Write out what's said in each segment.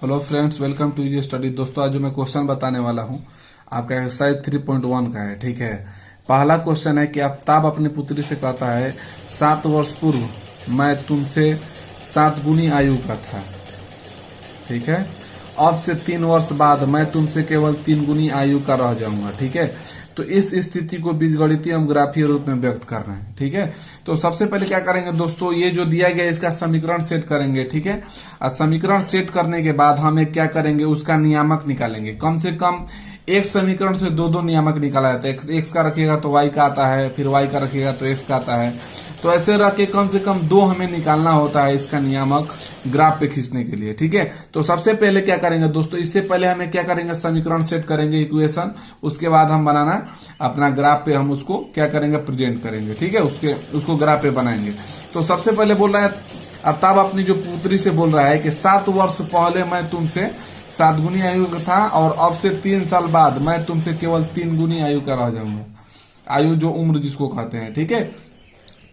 Hello friends, welcome to easy study. दोस्तों, आज जो मैं क्वेश्चन बताने वाला हूं आपका एक्सरसाइज 3.1 का है। ठीक है, पहला क्वेश्चन है कि आफ्ताब अपनी पुत्री से कहता है 7 वर्ष पूर्व मैं तुमसे 7 गुनी आयु का था। ठीक है, अब से 3 वर्ष बाद मैं तुमसे केवल 3 गुनी आयु का रह जाऊंगा। ठीक है, तो इस स्थिति को बीजगणितीय हम ग्राफीय रूप में व्यक्त कर रहे हैं। ठीक है, तो सबसे पहले क्या करेंगे दोस्तों, ये जो दिया गया इसका समीकरण सेट करेंगे। ठीक है, और समीकरण सेट करने के बाद हम एक क्या करेंगे, उसका नियामक निकालेंगे। कम से कम एक समीकरण से दो नियामक निकाला जाता है। एक्स का रखिएगा तो वाई का आता है, फिर वाई का रखिएगा तो एक्स का आता है। तो ऐसे रख के कम से कम 2 हमें निकालना होता है इसका नियामक ग्राफ पे खींचने के लिए। ठीक है, तो सबसे पहले क्या करेंगे दोस्तों, इससे पहले हमें क्या करेंगे, समीकरण सेट करेंगे, इक्वेशन। उसके बाद हम बनाना अपना ग्राफ पे, हम उसको क्या करेंगे, प्रेजेंट करेंगे। ठीक है, उसको ग्राफ पे बनाएंगे। तो सबसे पहले बोल रहा है आफ्ताब अपनी जो पुत्री से बोल रहा है कि 7 वर्ष पहले मैं तुमसे 7 गुनी आयु का था और अब से 3 साल बाद मैं तुमसे केवल 3 गुनी आयु का रह जाऊंगा। आयु जो उम्र जिसको कहते हैं। ठीक है,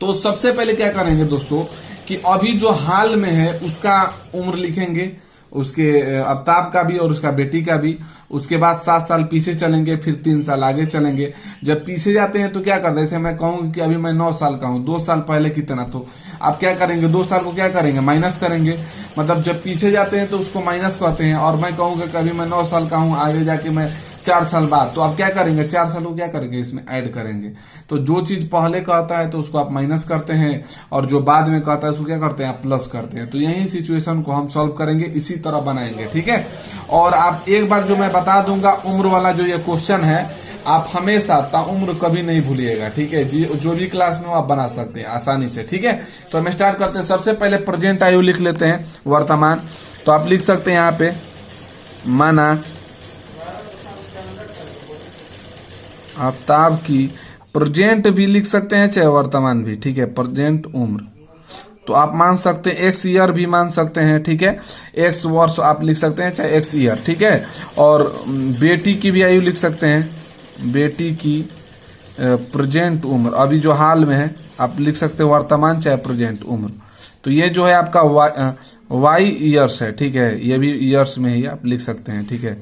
तो सबसे पहले क्या करेंगे दोस्तों कि अभी जो हाल में है उसका उम्र लिखेंगे, उसके आफ्ताब का भी और उसका बेटी का भी। उसके बाद 7 साल पीछे चलेंगे, फिर 3 साल आगे चलेंगे। जब पीछे जाते हैं तो क्या करते हैं, जैसे मैं कहूँ कि अभी मैं 9 साल का हूँ, 2 साल पहले कितना, तो आप क्या करेंगे, 2 साल को क्या करेंगे, माइनस करेंगे। मतलब जब पीछे जाते हैं तो उसको माइनस कहते हैं। और मैं कहूँगा कि अभी मैं 9 साल का हूँ, आगे जाके मैं 4 साल बाद, तो आप क्या करेंगे, 4 साल को क्या करेंगे, इसमें ऐड करेंगे। तो जो चीज पहले कहता है तो उसको आप माइनस करते हैं, और जो बाद में कहता है उसको क्या करते हैं, आप प्लस करते हैं। तो यही सिचुएशन को हम सॉल्व करेंगे, इसी तरह बनाएंगे। ठीक है, और आप एक बार जो मैं बता दूंगा, उम्र वाला जो ये क्वेश्चन है आप हमेशा ताउम्र कभी नहीं भूलिएगा। ठीक है जी, जो भी क्लास में हो आप बना सकते हैं आसानी से। ठीक है, तो हम स्टार्ट करते हैं। सबसे पहले प्रेजेंट आयु लिख लेते हैं, वर्तमान। तो आप लिख सकते हैं यहाँ पे माना आफ्ताब की, प्रेजेंट भी लिख सकते हैं चाहे वर्तमान भी। ठीक है, प्रेजेंट उम्र तो आप मान सकते हैं, एक्स ईयर भी मान सकते हैं। ठीक है, एक्स वर्ष आप लिख सकते हैं चाहे एक्स ईयर। ठीक है, और बेटी की भी आयु लिख सकते हैं, बेटी की प्रेजेंट उम्र, अभी जो हाल में है आप लिख सकते हैं वर्तमान चाहे प्रेजेंट उम्र। तो ये जो है आपका वाई ईयर्स है। ठीक है, ये भी ईयर्स में ही आप लिख सकते हैं। ठीक है,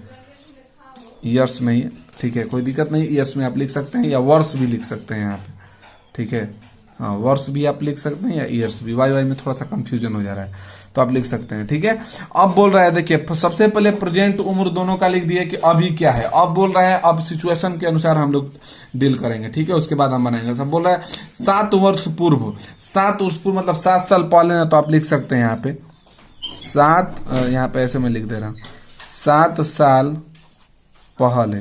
ईयर्स में ही। ठीक है, कोई दिक्कत नहीं, ईयर्स में आप लिख सकते हैं, या वर्ष भी लिख सकते हैं यहाँ पे। ठीक है, हाँ, वर्ष भी आप लिख सकते हैं या ईयर्स भी। वाई में थोड़ा सा कंफ्यूजन हो जा रहा है, तो आप लिख सकते हैं। ठीक है, अब बोल रहा है, देखिए सबसे पहले प्रेजेंट उम्र दोनों का लिख दिए कि अभी क्या है। अब बोल रहा है अब सिचुएशन के अनुसार हम लोग डील करेंगे। ठीक है, उसके बाद हम बनाएंगे। सब बोल रहा है 7 वर्ष पूर्व, 7 वर्ष पूर्व मतलब 7 साल पहले ना, तो आप लिख सकते हैं यहाँ पे 7, यहाँ पे ऐसे मैं लिख दे रहा हूँ 7 साल पहले।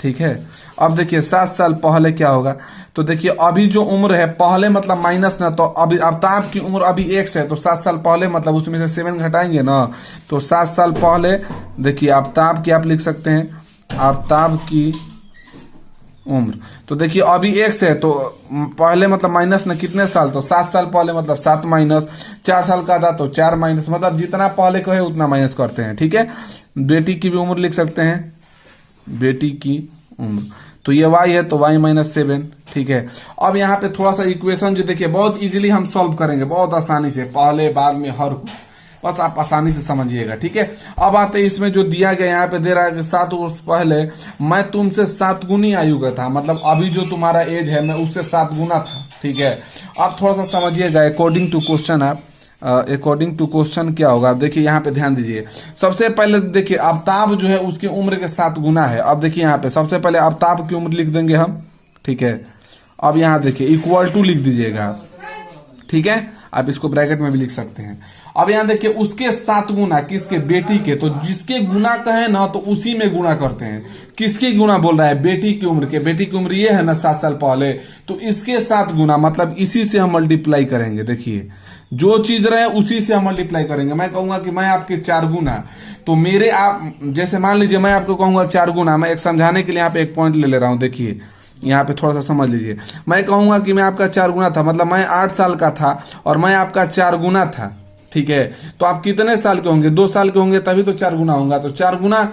ठीक है, अब देखिए 7 साल पहले क्या होगा, तो देखिए अभी जो उम्र है, पहले मतलब माइनस ना, तो अभी आफ्ताब की उम्र अभी एक्स है, तो 7 साल पहले मतलब उसमें से 7 घटाएंगे ना, तो 7 साल पहले देखिए आफ्ताब की आप लिख सकते हैं, आफ्ताब की उम्र। तो देखिए अभी एक्स है, तो पहले मतलब माइनस ना कितने साल, तो 7 साल पहले मतलब 7 माइनस 4 साल का था तो 4 माइनस, मतलब जितना पहले कहे उतना माइनस करते हैं। ठीक है, बेटी की भी उम्र लिख सकते हैं, बेटी की उम्र, तो ये y है तो y -7। ठीक है, अब यहाँ पे थोड़ा सा इक्वेशन जो देखिए बहुत इजीली हम सॉल्व करेंगे, बहुत आसानी से, पहले बाद में हर कुछ, बस आप आसानी से समझिएगा। ठीक है, अब आते हैं इसमें जो दिया गया, यहाँ पे दे रहा है कि 7 वर्ष पहले मैं तुमसे 7 गुनी आयु का था, मतलब अभी जो तुम्हारा एज है मैं उससे 7 गुना था। ठीक है, अब थोड़ा सा समझिएगा अकॉर्डिंग टू क्वेश्चन। आप अकॉर्डिंग टू क्वेश्चन क्या होगा, देखिए यहाँ पे ध्यान दीजिए। सबसे पहले देखिए आफ्ताब जो है उसकी उम्र के 7 गुना है। अब देखिए यहाँ पे सबसे पहले आफ्ताब की उम्र लिख देंगे हम। ठीक है, अब यहाँ देखिए इक्वल टू लिख दीजिएगा आप। ठीक है, आप इसको ब्रैकेट में भी लिख सकते हैं। अब यहाँ देखिए उसके 7 गुना, किसके, बेटी के, तो जिसके गुना कहे ना तो उसी में गुना करते हैं। किसके गुना बोल रहा है, बेटी की उम्र के, बेटी की उम्र ये है ना 7 साल पहले, तो इसके 7 गुना, मतलब इसी से हम मल्टीप्लाई करेंगे। देखिए जो चीज रहे उसी से हम मल्टीप्लाई करेंगे। मैं कहूंगा कि मैं आपके 4 गुना, तो मेरे आप जैसे मान लीजिए मैं आपको कहूंगा 4 गुना, मैं एक समझाने के लिए यहाँ पे एक पॉइंट ले रहा हूँ। देखिए यहाँ पे थोड़ा सा समझ लीजिए, मैं कहूंगा कि मैं आपका 4 गुना था, मतलब मैं 8 साल का था और मैं आपका 4 गुना था। ठीक है, तो आप कितने साल के होंगे, 2 साल के होंगे तभी तो 4 गुना होगा, तो 4 गुना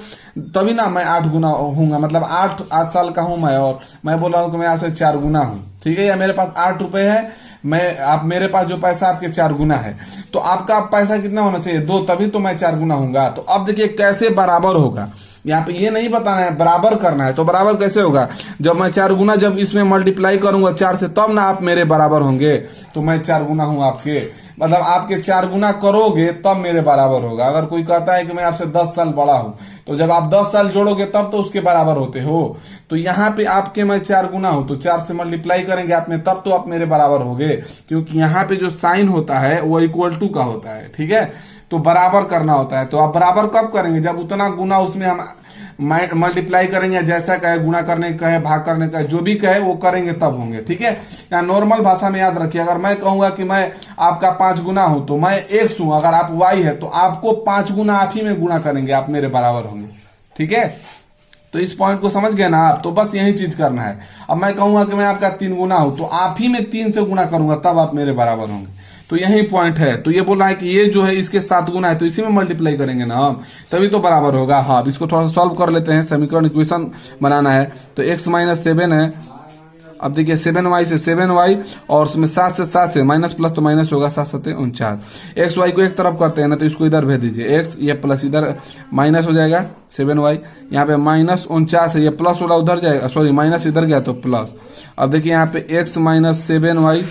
तभी ना मैं 8 गुना होऊंगा, मतलब 8 साल का हूं मैं, और मैं बोल रहा हूँ कि मैं आपसे 4 गुना हूँ। ठीक है, या मेरे पास 8 रुपए है, मैं आप मेरे पास जो पैसा आपके 4 गुना है, तो आपका पैसा कितना होना चाहिए 2, तभी तो मैं 4 गुना होऊंगा। तो अब देखिए कैसे बराबर होगा, यहाँ पे ये नहीं बताना है, बराबर करना है। तो बराबर कैसे होगा, जब मैं 4 गुना जब इसमें मल्टीप्लाई करूंगा 4 से, तब ना आप मेरे बराबर होंगे। तो मैं 4 गुना हूं आपके, मतलब आपके 4 गुना करोगे तब मेरे बराबर होगा। अगर कोई कहता है कि मैं आपसे 10 साल बड़ा हूं, तो जब आप 10 साल जोड़ोगे तब तो उसके बराबर होते हो। तो यहाँ पे आपके मैं 4 गुना हूं, तो 4 से मल्टीप्लाई करेंगे आप में, तब तो आप मेरे बराबर होगे, क्योंकि यहाँ पे जो साइन होता है वो इक्वल टू का होता है, ठीक है। तो बराबर करना होता है। तो आप बराबर कब करेंगे, जब उतना गुना उसमें हम मल्टीप्लाई करेंगे, या जैसा कहे गुना करने का है, भाग करने का है, जो भी कहे वो करेंगे तब होंगे, ठीक है। या नॉर्मल भाषा में याद रखिए, अगर मैं कहूंगा कि मैं आपका 5 गुना हूं, तो मैं x हूं, अगर आप y है तो आपको 5 गुना आप ही में गुना करेंगे, आप मेरे बराबर होंगे, ठीक है। तो इस पॉइंट को समझ गए ना आप, तो बस यही चीज करना है। अब मैं कहूंगा कि मैं आपका 3 गुना हूं, तो आप ही में 3 से गुना करूंगा, तब आप मेरे बराबर होंगे। तो यही पॉइंट है। तो ये बोल रहा है कि ये जो है इसके 7 गुना है, तो इसी में मल्टीप्लाई करेंगे ना हम, तभी तो बराबर होगा। हाँ, अब इसको थोड़ा सा सॉल्व कर लेते हैं, समीकरण इक्वेशन बनाना है। तो x माइनस 7 है, अब देखिए 7y से 7y, और उसमें 7 से 7 से माइनस प्लस, तो माइनस होगा, 7 7 49। एक्स वाई को एक तरफ करते हैं ना, तो इसको इधर भेज दीजिए, x ये प्लस इधर माइनस हो जाएगा 7y, यहाँ पे माइनस 49 है, ये प्लस वाला उधर जाएगा, सॉरी माइनस इधर गया तो प्लस। अब देखिए यहाँ पे x माइनस 7y,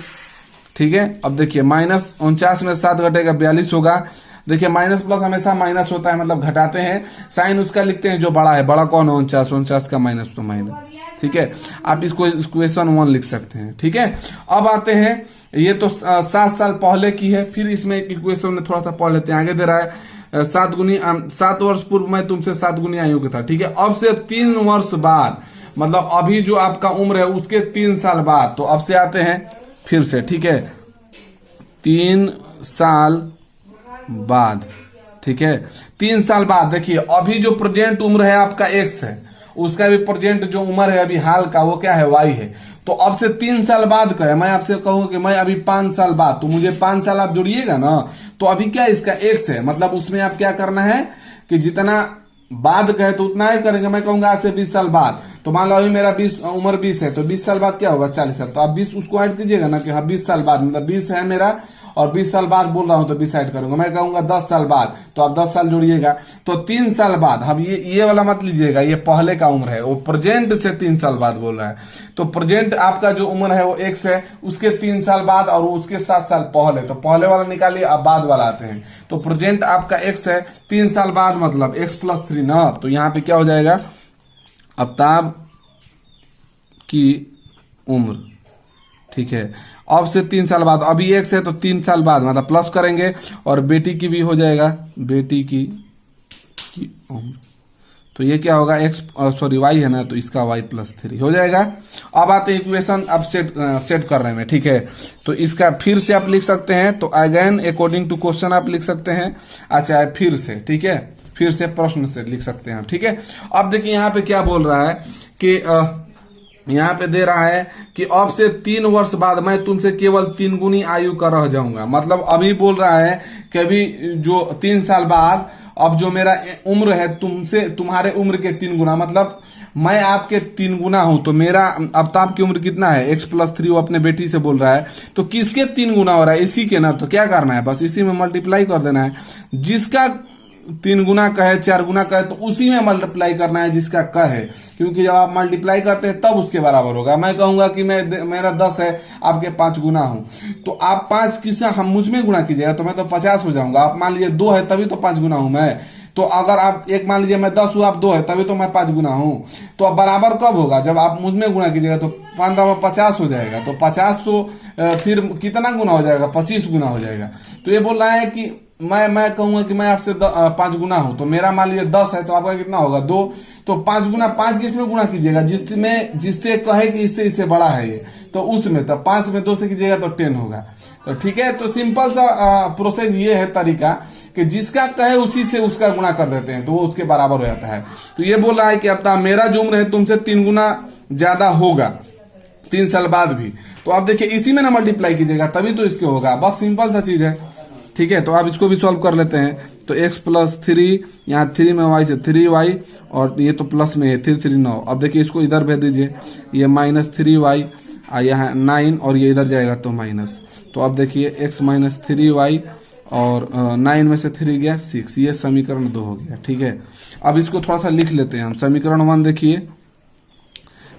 ठीक है। अब देखिए माइनस 49 में 7 घटेगा 42 होगा। देखिए माइनस प्लस हमेशा माइनस होता है, मतलब घटाते हैं, साइन उसका लिखते हैं जो बड़ा है। बड़ा कौन है 49, 49 का माइनस तो माइनस, ठीक है। आप इसको इक्वेशन 1 लिख सकते हैं, ठीक है। अब आते हैं, ये तो 7 साल पहले की है, फिर इसमें इक्वेशन में थोड़ा सा पढ़ लेते हैं। आगे दे रहा है 7 वर्ष पूर्व मैं तुमसे 7 गुनी आयु का था, ठीक है। अब से 3 वर्ष बाद, मतलब अभी जो आपका उम्र है उसके 3 साल बाद, तो अब से आते हैं फिर से, ठीक है, 3 साल बाद, ठीक है। 3 साल बाद देखिए, अभी जो प्रेजेंट उम्र है आपका x है, उसका भी प्रेजेंट जो उम्र है अभी हाल का, वो क्या है y है। तो अब से 3 साल बाद का है, मैं आपसे कहूँ कि मैं अभी 5 साल बाद, तो मुझे 5 साल आप जोड़िएगा ना, तो अभी क्या इसका x है, मतलब उसमें आप क्या करना है कि जितना बाद कहे तो उतना ही करेंगे। मैं कहूंगा आज से 20 साल बाद, तो मान लो अभी मेरा उम्र 20 है, तो 20 साल बाद क्या होगा 40 साल, तो आप 20 उसको ऐड कीजिएगा ना कि हाँ 20 साल बाद, मतलब 20 है मेरा और 20 साल बाद बोल रहा हूं तो 20 ऐड करूंगा। मैं कहूंगा 10 साल बाद, तो आप 10 साल जोड़िएगा, तो 3 साल बाद। अब ये वाला मत लीजिएगा, ये पहले का उम्र है, वो प्रेजेंट से 3 साल बाद बोल रहा है। तो प्रेजेंट आपका जो उम्र है वो x है, उसके 3 साल बाद और उसके 7 साल पहले, तो पहले वाला निकालिए, अब बाद वाला आते हैं। तो प्रेजेंट आपका x है, 3 साल बाद मतलब x प्लस 3 ना, तो यहाँ पे क्या हो जाएगा, आफ्ताब की उम्र, ठीक है। अब से 3 साल बाद, अभी x है तो 3 साल बाद मतलब प्लस करेंगे, और बेटी की भी हो जाएगा, बेटी की उम्र, तो ये क्या होगा x सॉरी y है ना, तो इसका y प्लस 3 हो जाएगा। अब आते हैं इक्वेशन, अब सेट कर रहे हैं, ठीक है। तो इसका फिर से आप लिख सकते हैं, तो अगेन अकॉर्डिंग टू क्वेश्चन आप लिख सकते हैं, अच्छा फिर से, ठीक है, फिर से प्रश्न से लिख सकते हैं, ठीक है। अब देखिए यहाँ पे क्या बोल रहा है कि यहाँ पे दे रहा है कि अब से 3 वर्ष बाद मैं तुमसे केवल 3 गुनी आयु का रह जाऊंगा। मतलब अभी बोल रहा है कि अभी जो 3 साल बाद अब जो मेरा उम्र है तुमसे, तुम्हारे उम्र के 3 गुना, मतलब मैं आपके 3 गुना हूं, तो मेरा आफ्ताब की उम्र कितना है x प्लस 3, वो अपने बेटी से बोल रहा है, तो किसके 3 गुना हो रहा है, इसी के ना। तो क्या करना है, बस इसी में मल्टीप्लाई कर देना है, जिसका 3 गुना का है, 4 गुना का है, तो उसी में मल्टीप्लाई करना है जिसका का है, क्योंकि जब आप मल्टीप्लाई करते हैं तब उसके बराबर होगा। मैं कहूंगा कि मेरा 10 है, आपके 5 गुना हूं, तो आप 5 किससे हम मुझ में गुना कीजिएगा, तो मैं तो 50 हो जाऊंगा। आप मान लीजिए 2 है, तभी तो 5 गुना हूं मैं। तो अगर आप एक मान लीजिए मैं 10 हूं, आप 2 है, तभी तो मैं 5 गुना हूं। तो अब बराबर कब होगा, जब आप मुझ में गुना कीजिएगा, तो 15 50 हो जाएगा, तो 50 तो फिर कितना गुना हो जाएगा, 25 गुना हो जाएगा। तो ये बोल रहा है कि मैं कहूंगा कि मैं आपसे 5 गुना हूं, तो मेरा मान लीजिए 10 है, तो आपका कितना होगा 2, तो 5 गुना 5 किस में गुना कीजिएगा, जिससे कहे कि इससे बड़ा है ये, तो उसमें, तो 5 में 2 से कीजिएगा तो 10 होगा। तो ठीक है, तो सिंपल सा प्रोसेस ये है तरीका कि जिसका कहे उसी से उसका गुना कर देते हैं, तो वो उसके बराबर हो जाता है। तो ये बोल रहा है कि अब मेरा जो उम्र है तुमसे 3 गुना ज्यादा होगा 3 साल बाद भी, तो आप देखिए इसी में ना मल्टीप्लाई कीजिएगा, तभी तो इसके होगा, बस सिंपल सा चीज है, ठीक है। तो आप इसको भी सॉल्व कर लेते हैं, तो x प्लस 3, यहाँ 3 में y से 3y, और ये तो प्लस में है 3 3 9। अब देखिए इसको इधर भेज दीजिए, ये माइनस 3y, यहाँ 9 और ये इधर जाएगा तो माइनस। तो अब देखिए x माइनस 3y और 9 में से 3 गया 6, ये समीकरण 2 हो गया। ठीक है, अब इसको थोड़ा सा लिख लेते हैं हम। समीकरण 1 देखिए,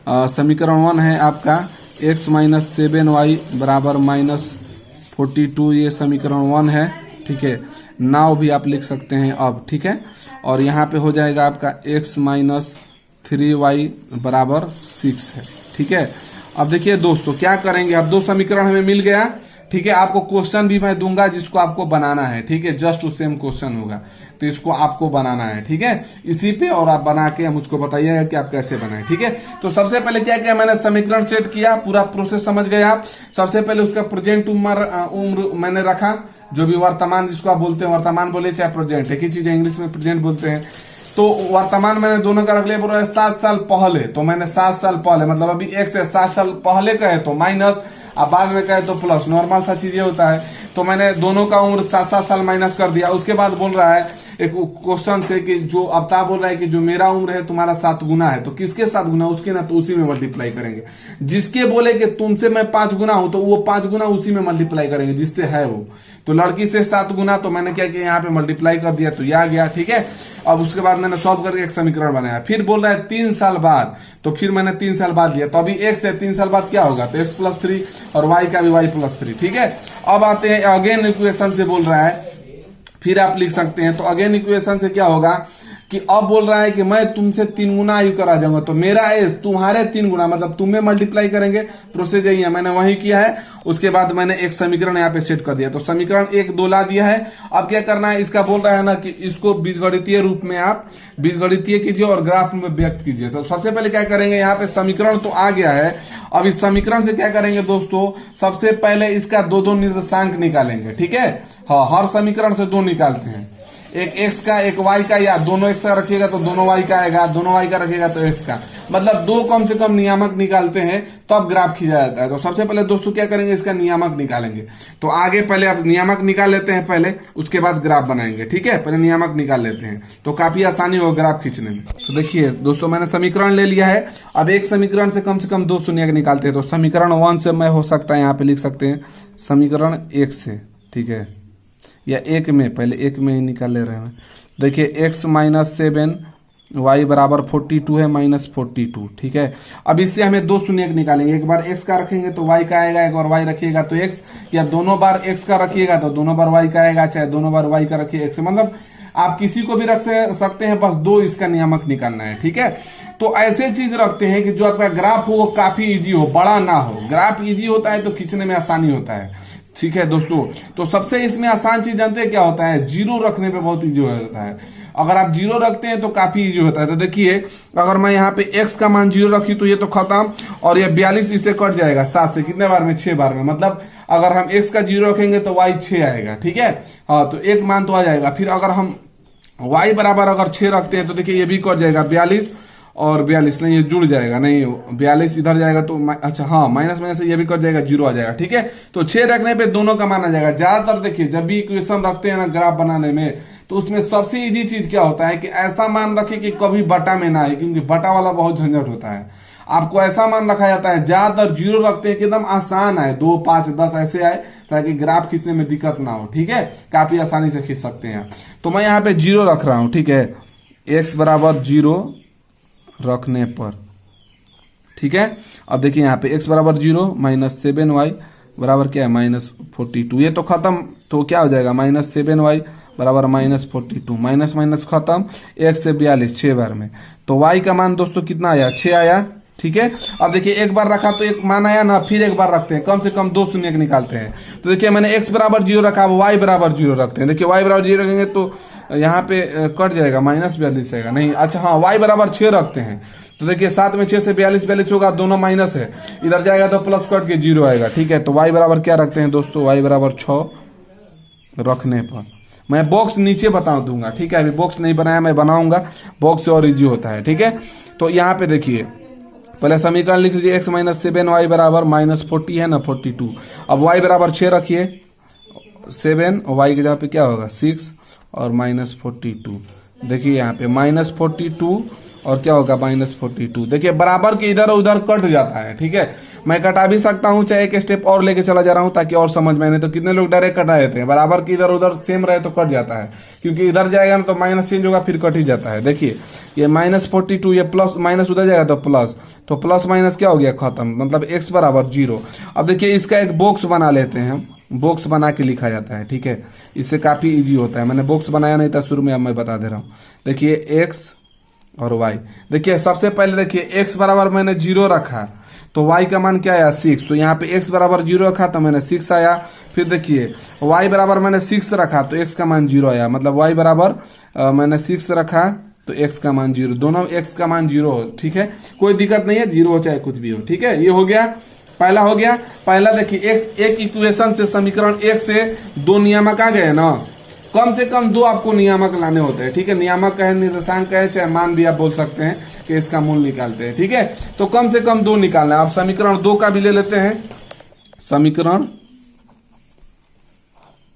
समीकरण 1 है आपका x माइनस 7y बराबर माइनस 42, ये समीकरण 1 है। ठीक है, नाउ भी आप लिख सकते हैं अब। ठीक है, और यहाँ पे हो जाएगा आपका x माइनस 3y बराबर 6 है। ठीक है, अब देखिए दोस्तों क्या करेंगे, अब दो समीकरण हमें मिल गया। ठीक है, आपको क्वेश्चन भी मैं दूंगा जिसको आपको बनाना है। ठीक है, जस्ट टू सेम क्वेश्चन होगा, तो इसको आपको बनाना है। ठीक है, इसी पे और आप बना के मुझको बताइएगा कि आप कैसे बनाए। ठीक है, तो सबसे पहले क्या किया, मैंने समीकरण सेट किया, पूरा प्रोसेस समझ गए आप। सबसे पहले उसका प्रेजेंट उम्र मैंने रखा, जो भी वर्तमान जिसको आप बोलते हैं, वर्तमान बोले चाहे प्रेजेंट, एक ही चीज है, इंग्लिश में प्रेजेंट बोलते हैं। तो वर्तमान मैंने दोनों का रख लिया, बोल रहा है 7 साल पहले, तो मैंने 7 साल पहले मतलब अभी x है, 7 साल पहले का है तो माइनस, अब बाद में कहे तो प्लस, नॉर्मल सा चीज ये होता है। तो मैंने दोनों का उम्र 7-7 साल माइनस कर दिया। उसके बाद बोल रहा है एक क्वेश्चन से कि जो अवतार बोल रहा है कि जो मेरा उम्र है तुम्हारा 7 गुना है, तो किसके 7 गुना, उसके ना, तो उसी में मल्टीप्लाई करेंगे। जिसके बोले कि तुमसे मैं 5 गुना हूं, तो वो 5 गुना उसी में मल्टीप्लाई करेंगे जिससे है वो। तो लड़की से 7 गुना, तो मैंने क्या किया, यहाँ पे मल्टीप्लाई कर दिया, तो यह आ गया। ठीक है, अब उसके बाद मैंने सॉल्व करके एक समीकरण बनाया। फिर बोल रहा है 3 साल बाद, तो फिर मैंने 3 साल बाद लिया, तो अभी x है, 3 साल बाद क्या होगा, तो x प्लस 3 और y का भी y प्लस 3। ठीक है, अब आते हैं अगेन इक्वेशन से बोल रहा है, फिर आप लिख सकते हैं। तो अगेन इक्वेशन से क्या होगा कि अब बोल रहा है कि मैं तुमसे 3 गुना आयु करा जाऊंगा, तो मेरा एज तुम्हारे 3 गुना, मतलब तुम्हें मल्टीप्लाई करेंगे। प्रोसेस यही है, मैंने वही किया है। उसके बाद मैंने एक समीकरण यहाँ पे सेट कर दिया, तो समीकरण 1 2 ला दिया है। अब क्या करना है, इसका बोल रहा है ना कि इसको बीजगणितीय रूप में आप बीजगणितीय कीजिए और ग्राफ में व्यक्त कीजिए। तो सबसे पहले क्या करेंगे, यहाँ पे समीकरण तो आ गया है। अब इस समीकरण से क्या करेंगे दोस्तों, सबसे पहले इसका 2-2 निर्देशांक निकालेंगे। ठीक है, हाँ, हर समीकरण से 2 निकालते हैं, एक x का एक y का, या दोनों x का रखिएगा तो दोनों y का आएगा, दोनों y का रखिएगा तो x का, मतलब 2 कम से कम नियामक निकालते हैं तब ग्राफ खींचा जाता है। तो सबसे पहले दोस्तों क्या करेंगे, इसका नियामक निकालेंगे। तो आगे पहले आप नियामक निकाल लेते हैं पहले, उसके बाद ग्राफ बनाएंगे। ठीक है, पहले नियामक निकाल लेते हैं, तो काफी आसानी हो ग्राफ खींचने में। तो देखिए दोस्तों, मैंने समीकरण ले लिया है। अब एक समीकरण से कम 2 शून्य निकालते हैं। तो समीकरण 1 से मैं हो सकता है यहाँ पे लिख सकते हैं समीकरण 1 से। ठीक है, या 1 में, पहले 1 में ही निकाल ले रहे हैं। देखिए x माइनस 7 y बराबर 42 है, माइनस 42। ठीक है, अब इससे हमें 2 शून्य निकालेंगे। एक बार x का रखेंगे तो y का आएगा, एक बार y रखिएगा तो x, या दोनों बार x का रखिएगा तो दोनों बार y का आएगा, चाहे दोनों बार y का रखिए x, मतलब आप किसी को भी रख सकते हैं, बस 2 इसका नियामक निकालना है। ठीक है, तो ऐसे चीज रखते हैं कि जो आपका ग्राफ हो वो काफी इजी हो, बड़ा ना हो। ग्राफ इजी होता है तो खींचने में आसानी होता है। ठीक है दोस्तों, तो सबसे इसमें आसान चीज जानते हैं क्या होता है, 0 रखने पे बहुत इजी होता है। अगर आप 0 रखते हैं तो काफी इजी होता है। तो देखिए, अगर मैं यहाँ पे x का मान 0 रखी तो ये तो खत्म, और ये 42 इससे कट जाएगा 7 से, कितने बार में, 6 बार में। मतलब अगर हम x का 0 रखेंगे तो y 6 आएगा। ठीक है, हाँ, तो एक मान तो आ जाएगा। फिर अगर हम y बराबर अगर 6 रखते हैं तो देखिए ये भी कट जाएगा, 42 और 42 नहीं, ये जुड़ जाएगा, नहीं 42 इधर जाएगा तो अच्छा, हाँ, माइनस में से ये भी कट जाएगा, 0 आ जाएगा। ठीक है, तो 6 रखने पे दोनों का मान आ जाएगा। ज्यादातर देखिए जब भी इक्वेशन रखते हैं ना ग्राफ बनाने में, तो उसमें सबसे इजी चीज क्या होता है कि ऐसा मान रखे कि कभी बटा में ना आए, क्योंकि बटा वाला बहुत झंझट होता है। आपको ऐसा मान रखा जाता है, ज्यादातर 0 रखते हैं कि एकदम आसान आए, 2 5 10 ऐसे आए, ताकि ग्राफ खींचने में दिक्कत ना हो। ठीक है, काफी आसानी से खींच सकते हैं। तो मैं यहाँ पे 0 रख रहा हूं। ठीक है, x बराबर 0 रखने पर। ठीक है, अब देखिए यहाँ पे x बराबर 0 माइनस 7y बराबर क्या है, माइनस 42। ये तो खत्म, तो क्या हो जाएगा, माइनस 7y बराबर माइनस 42, माइनस माइनस खत्म, 1 से 42 6 बार में। तो y का मान दोस्तों कितना आया, 6 आया। ठीक है, अब देखिए एक बार रखा तो एक मान आया ना, फिर एक बार रखते हैं, कम से कम 2 शून्य निकालते हैं। तो देखिए मैंने x बराबर 0 रखा, अब y बराबर 0 रखते हैं। देखिए y बराबर 0 रखेंगे तो यहाँ पे कट जाएगा, माइनस 42 आएगा, नहीं, अच्छा हाँ, y बराबर 6 रखते हैं। तो देखिए 7 में 6 से 42 होगा, दोनों माइनस है, इधर जाएगा तो प्लस कट के 0 आएगा। ठीक है, तो y बराबर क्या रखते हैं दोस्तों, y बराबर 6 रखने पर। मैं बॉक्स नीचे बता दूंगा। ठीक है, अभी बॉक्स नहीं बनाया, मैं बनाऊंगा, बॉक्स से और इजी होता है। ठीक है, तो यहाँ पे देखिए पहले समीकरण लिख लीजिए, x माइनस 7y बराबर माइनस 40 है ना, 42। अब y बराबर 6 रखिए, 7 y की जगह पे क्या होगा 6 और माइनस 42। देखिए यहाँ पे माइनस 42 और क्या होगा माइनस 42। देखिए बराबर के इधर उधर कट जाता है। ठीक है, मैं कटा भी सकता हूं, चाहे एक स्टेप और लेके चला जा रहा हूं ताकि और समझ में आने। तो कितने लोग डायरेक्ट कटा देते हैं, बराबर की इधर उधर सेम रहे तो कट जाता है, क्योंकि इधर जाएगा ना तो माइनस चेंज होगा फिर कट ही जाता है। देखिए ये -42, ये प्लस माइनस उधर जाएगा तो प्लस, तो प्लस माइनस क्या हो गया खत्म, मतलब x बराबर 0। अब देखिए इसका एक बॉक्स बना लेते हैं हम, बॉक्स बना के लिखा जाता है, ठीक है, इससे काफी इजी होता है। मैंने बॉक्स बनाया नहीं था शुरू में, अब मैं बता दे रहा हूँ। देखिए x और y, देखिए सबसे पहले देखिए x बराबर मैंने 0 रखा तो y का मान क्या आया 6, तो यहाँ पे x बराबर 0 रखा तो मैंने 6 आया। फिर देखिए y बराबर मैंने 6 रखा तो x का मान 0 आया, मतलब y बराबर मैंने 6 रखा तो x का मान 0, दोनों x का मान 0 हो, ठीक है, कोई दिक्कत नहीं है, 0 हो चाहे कुछ भी हो, ठीक है। ये हो गया, पहला हो गया। पहला देखिए x, एक इक्वेशन से समीकरण 1 से 2 नियामक आ गए ना, कम से कम 2 आपको नियामक लाने होते हैं, ठीक है, नियामक कहे निर्देशांक कहे चाहे मान भी आप बोल सकते हैं कि इसका मूल निकालते हैं, ठीक है। तो कम से कम 2 निकालना है। आप समीकरण 2 का भी ले लेते हैं, समीकरण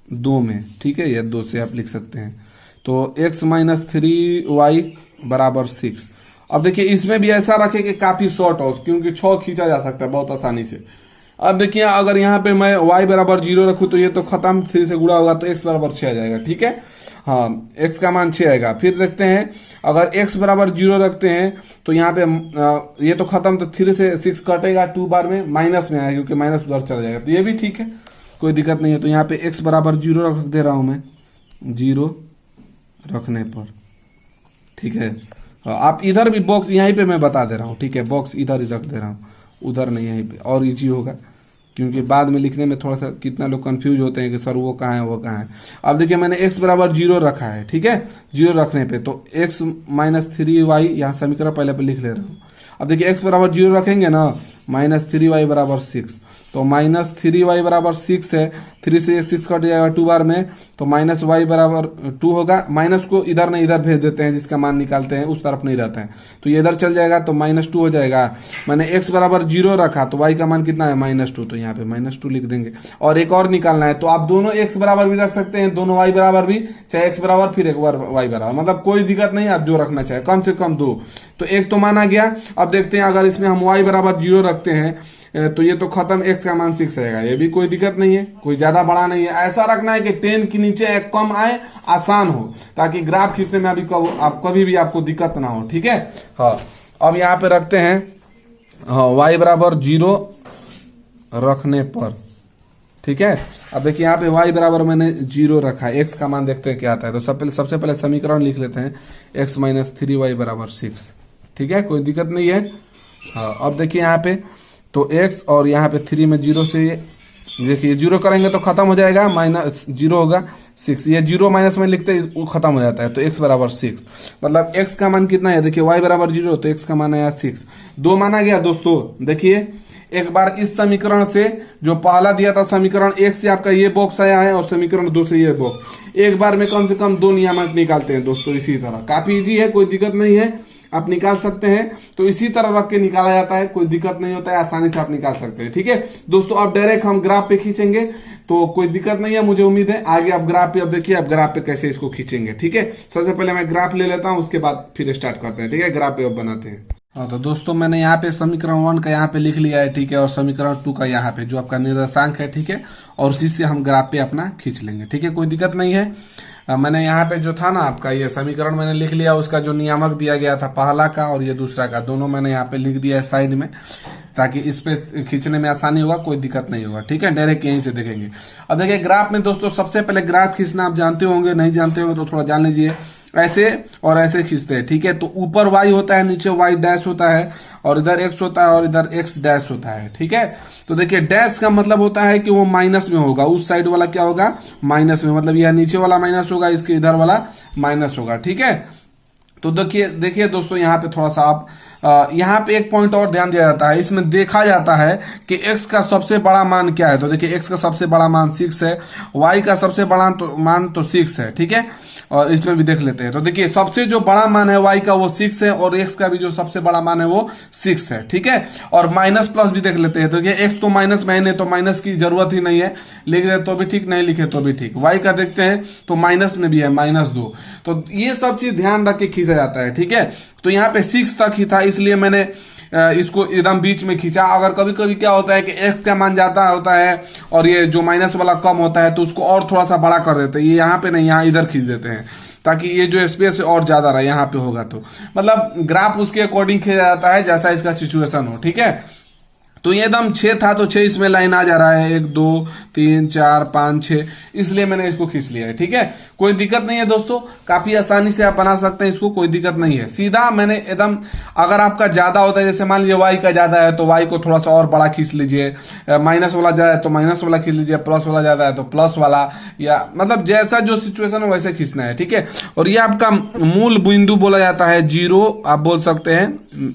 2 में, ठीक है, या 2 से आप लिख सकते हैं। तो x - 3y बराबर 6। अब देखिए इसमें भी ऐसा रखे कि काफी शॉर्ट हो, क्योंकि 6 खींचा जा सकता है बहुत आसानी से। अब देखिए अगर यहाँ पे मैं y बराबर 0 रखूं तो ये तो खत्म, 3 से गुणा होगा तो x बराबर 6 आ जाएगा, ठीक है, हाँ, x का मान 6 आएगा। फिर देखते हैं अगर x बराबर 0 रखते हैं तो यहाँ पे ये तो खत्म, तो 3 से 6 कटेगा, 2 बार में माइनस में आएगा क्योंकि माइनस उधर चला जाएगा, तो ये भी ठीक है, कोई दिक्कत नहीं है। तो यहाँ पे x बराबर 0 रख दे रहा हूं मैं, 0 रखने पर, ठीक है। आप इधर भी बॉक्स यहीं पे मैं बता दे रहा हूँ, ठीक है, बॉक्स इधर ही रख दे रहा हूँ, उधर नहीं, यहीं पे और इजी होगा, क्योंकि बाद में लिखने में थोड़ा सा कितना लोग कंफ्यूज होते हैं कि सर वो कहाँ है वो कहाँ है। अब देखिए मैंने x बराबर 0 रखा है, ठीक है, 0 रखने पे तो x - 3y, यहाँ समीकरण पहले पे लिख ले रहा हूँ। अब देखिए x बराबर 0 रखेंगे ना, -3y बराबर 6, तो -3y बराबर 6 है, 3 से 6 कट जाएगा 2 बार में, तो -y बराबर 2 होगा। माइनस को इधर नहीं इधर भेज देते हैं, जिसका मान निकालते हैं उस तरफ नहीं रहता है, तो ये इधर चल जाएगा तो -2 हो जाएगा। मैंने x बराबर 0 रखा तो y का मान कितना है -2, तो यहाँ पे -2 लिख देंगे। और एक और निकालना है तो आप दोनों x बराबर भी रख सकते हैं, दोनों y बराबर भी, चाहे x बराबर फिर एक बार y बराबर, मतलब कोई दिक्कत नहीं, आप जो रखना चाहे, कम से कम 2। तो एक तो माना गया। अब देखते हैं अगर इसमें हम y बराबर 0 रखते हैं तो ये तो खत्म, x का मान 6 आएगा, ये भी कोई दिक्कत नहीं है, कोई ज्यादा बड़ा नहीं है। ऐसा रखना है कि 10 के नीचे एक कम आए, आसान हो, ताकि ग्राफ खींचने में अभी कभी भी आपको दिक्कत ना हो, ठीक है। हाँ, अब यहाँ पे रखते हैं, हाँ, y बराबर 0 रखने पर, ठीक है। अब देखिए यहाँ पे y बराबर मैंने 0 रखा है, x का मान देखते हैं क्या आता है। तो सबसे पहले समीकरण लिख लेते हैं, x - 3y बराबर 6, ठीक है, कोई दिक्कत नहीं है। हाँ, अब देखिए यहाँ पे तो x और यहाँ पे 3 में 0 से देखिए 0 करेंगे तो खत्म हो जाएगा, -0 होगा 6, ये 0 माइनस में लिखते हैं वो खत्म हो जाता है, तो x बराबर 6, मतलब x का मान कितना है, देखिए y बराबर 0 तो x का मान आया 6। 2 माना गया दोस्तों। देखिए एक बार इस समीकरण से जो पहला दिया था समीकरण 1 से आपका ये बॉक्स आया है और समीकरण 2 से ये बॉक्स, एक बार में कम से कम 2 नियामक निकालते हैं दोस्तों। इसी तरह काफी इजी है, कोई दिक्कत नहीं है, आप निकाल सकते हैं। तो इसी तरह रख के निकाला जाता है, कोई दिक्कत नहीं होता है, आसानी से आप निकाल सकते हैं, ठीक है दोस्तों। अब डायरेक्ट हम ग्राफ पे खींचेंगे तो कोई दिक्कत नहीं है, मुझे उम्मीद है। आगे आप ग्राफ पे, अब देखिए आप ग्राफ पे कैसे इसको खींचेंगे, ठीक है। सबसे पहले मैं ग्राफ ले लेता हूं, उसके बाद फिर स्टार्ट करते हैं, ठीक है, ग्राफ पे अब बनाते हैं। हाँ, तो दोस्तों मैंने यहाँ पे समीकरण 1 का यहाँ पे लिख लिया है, ठीक है, और समीकरण 2 का यहाँ पे जो आपका निर्देशांक है, ठीक है, और उसी से हम ग्राफ पे अपना खींच लेंगे, ठीक है, कोई दिक्कत नहीं है। मैंने यहाँ पे जो था ना आपका ये समीकरण मैंने लिख लिया, उसका जो नियामक दिया गया था पहला का और ये दूसरा का, दोनों मैंने यहाँ पे लिख दिया है साइड में, ताकि इस पे खींचने में आसानी होगा, कोई दिक्कत नहीं होगा, ठीक है, डायरेक्ट यहीं से देखेंगे। अब देखिए ग्राफ में दोस्तों सबसे पहले ग्राफ खींचना आप जानते होंगे, नहीं जानते होंगे तो थोड़ा जान लीजिए। ऐसे और ऐसे खींचते हैं, ठीक है। तो ऊपर y होता है, नीचे y डैश होता है, और इधर x होता है और इधर x डैश होता है, ठीक है। तो देखिए डैश का मतलब होता है कि वो माइनस में होगा, उस साइड वाला क्या होगा, माइनस में, मतलब यह नीचे वाला माइनस होगा, इसके इधर वाला माइनस होगा, ठीक है। तो देखिए दोस्तों यहाँ पे थोड़ा सा आप यहाँ पे एक पॉइंट और ध्यान दिया जाता है, इसमें देखा जाता है कि x का सबसे बड़ा मान क्या है। तो देखिए x का सबसे बड़ा मान 6 है, y का सबसे बड़ा मान तो 6 है, ठीक है, और इसमें भी देख लेते हैं। तो देखिए सबसे जो बड़ा मान है y का वो 6 है, और x का भी जो सबसे बड़ा मान है वो 6 है, ठीक है। और माइनस प्लस भी देख लेते हैं। तो ये x तो माइनस में है, तो माइनस की जरूरत ही नहीं है, लिख रहे तो भी ठीक, नहीं लिखे तो भी ठीक। y का देखते हैं तो माइनस में भी है, -2। तो ये सब चीज ध्यान रख के खींचा जाता है, ठीक है। तो यहाँ पे 6 तक ही था, इसलिए मैंने इसको एकदम बीच में खींचा। अगर कभी कभी क्या होता है कि एक्स का मान ज्यादा होता है और ये जो माइनस वाला कम होता है तो उसको और थोड़ा सा बड़ा कर देते हैं, ये यहाँ पे नहीं, यहाँ इधर खींच देते हैं ताकि ये जो स्पेस और ज्यादा रहे यहाँ पे होगा। तो मतलब ग्राफ उसके अकॉर्डिंग खींचा जाता है जैसा इसका सिचुएशन हो, ठीक है। तो ये एकदम 6 था तो 6 इसमें लाइन आ जा रहा है, 1 2 3 4 5 6, इसलिए मैंने इसको खींच लिया है, ठीक है। कोई दिक्कत नहीं है दोस्तों, काफी आसानी से आप बना सकते हैं इसको, कोई दिक्कत नहीं है। सीधा मैंने एकदम, अगर आपका ज्यादा होता है, जैसे मान लीजिए y का ज्यादा है तो y को थोड़ा सा और बड़ा खींच लीजिए, माइनस वाला ज्यादा है तो माइनस वाला खींच लीजिए, प्लस वाला ज्यादा है तो प्लस वाला, या मतलब जैसा जो सिचुएशन हो वैसे खींचना है, ठीक है। और ये आपका मूल बिंदु बोला जाता है, 0 आप बोल सकते हैं,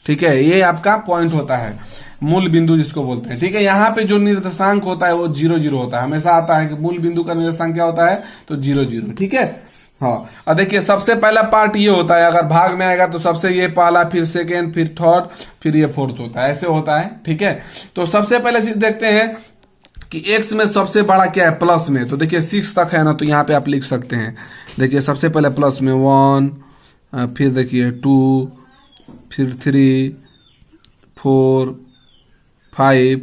ठीक है। ये आपका पॉइंट होता है, मूल बिंदु जिसको बोलते हैं, ठीक है। यहाँ पे जो निर्देशांक होता है वो 0 0 होता है, हमेशा आता है कि मूल बिंदु का निर्देशांक क्या होता है, तो 0 0, ठीक है। हाँ, और देखिए सबसे पहला पार्ट ये होता है, अगर भाग में आएगा तो सबसे ये पहला, फिर सेकेंड, फिर थर्ड, फिर ये फोर्थ होता है, ऐसे होता है, ठीक है। तो सबसे पहले चीज देखते हैं कि x में सबसे बड़ा क्या है, प्लस में। तो देखिए 6 तक है ना, तो यहाँ पे आप लिख सकते हैं। देखिए सबसे पहले प्लस में 1, फिर देखिए 2, फिर 3 4 5